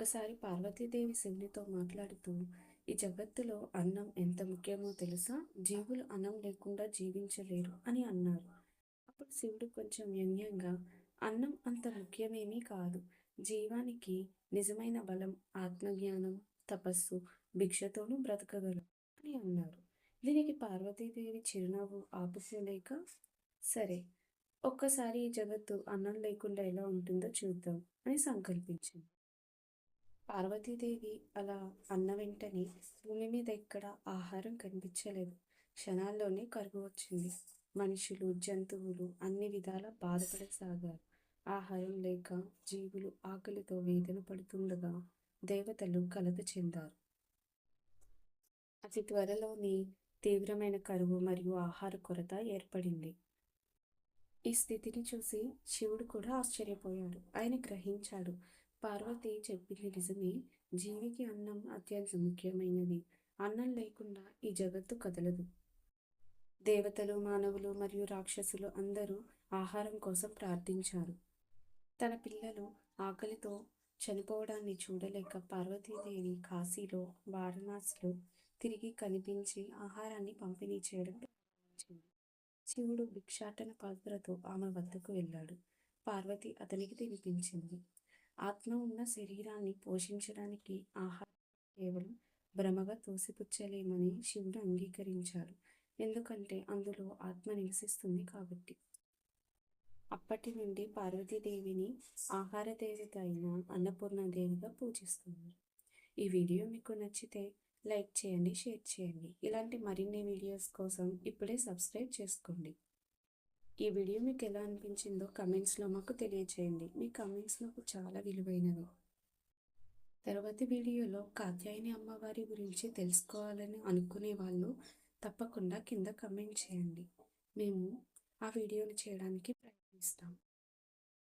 ఒకసారి పార్వతీదేవి శివునితో మాట్లాడుతూ, ఈ జగత్తులో అన్నం ఎంత ముఖ్యమో తెలుసా? జీవులు అన్నం లేకుండా జీవించలేరు అని అన్నారు. అప్పుడు శివుడు కొంచెం వ్యంగ్యంగా, అన్నం అంత ముఖ్యమేమీ కాదు. జీవానికి నిజమైన బలం ఆత్మజ్ఞానం, తపస్సు, భిక్షతోనూ బ్రతకగలం అని అన్నారు. దీనికి పార్వతీదేవి చిరునవ్వు ఆపుకోలేక, సరే, ఒక్కసారి ఈ జగత్తు అన్నం లేకుండా ఎలా ఉంటుందో చూద్దాం అని సంకల్పించింది. పార్వతీదేవి అలా అన్న వెంటనే భూమి మీద ఎక్కడ ఆహారం కనిపించలేదు. క్షణాల్లోనే కరువు వచ్చింది. మనుషులు, జంతువులు అన్ని విధాలా బాధపడసాగారు. ఆహారం లేక జీవులు ఆకలితో వేదన పడుతుండగా దేవతలు కలత చెందారు. అతి త్వరలోనే తీవ్రమైన కరువు మరియు ఆహార కొరత ఏర్పడింది. ఈ స్థితిని చూసి శివుడు కూడా ఆశ్చర్యపోయాడు. ఆయన గ్రహించాడు, పార్వతి చెప్పింది నిజమే. జీవికి అన్నం అత్యంత ముఖ్యమైనది. అన్నం లేకుండా ఈ జగత్తు కదలదు. దేవతలు, మానవులు మరియు రాక్షసులు అందరూ ఆహారం కోసం ప్రార్థించారు. తన పిల్లలు ఆకలితో చనిపోవడాన్ని చూడలేక పార్వతీదేవి కాశీలో, వారణాసిలో తిరిగి కనిపించి ఆహారాన్ని పంపిణీ చేయడం ప్రారంభించింది. శివుడు భిక్షాటన పాత్రతో ఆమె వద్దకు వెళ్ళాడు. పార్వతి అతనికి తినిపించింది. ఆత్మ ఉన్న శరీరాన్ని పోషించడానికి ఆహారం కేవలం భ్రమగా తోసిపుచ్చలేమని శివుడు అంగీకరించాడు. ఎందుకంటే అందులో ఆత్మ నివసిస్తుంది కాబట్టి. అప్పటి నుండి పార్వతీదేవిని ఆహార దేవత అయిన అన్నపూర్ణాదేవిగా పూజిస్తున్నారు. ఈ వీడియో మీకు నచ్చితే లైక్ చేయండి, షేర్ చేయండి. ఇలాంటి మరిన్ని వీడియోస్ కోసం ఇప్పుడే సబ్స్క్రైబ్ చేసుకోండి. ఈ వీడియో మీకు ఎలా అనిపించిందో కమెంట్స్లో మాకు తెలియచేయండి. మీ కమెంట్స్ నాకు చాలా విలువైనవి. తర్వాతి వీడియోలో కాత్యాయని అమ్మవారి గురించి తెలుసుకోవాలని అనుకునే వాళ్ళు తప్పకుండా కింద కమెంట్ చేయండి. మేము ఆ వీడియోని చేయడానికి ప్రయత్నిస్తాం.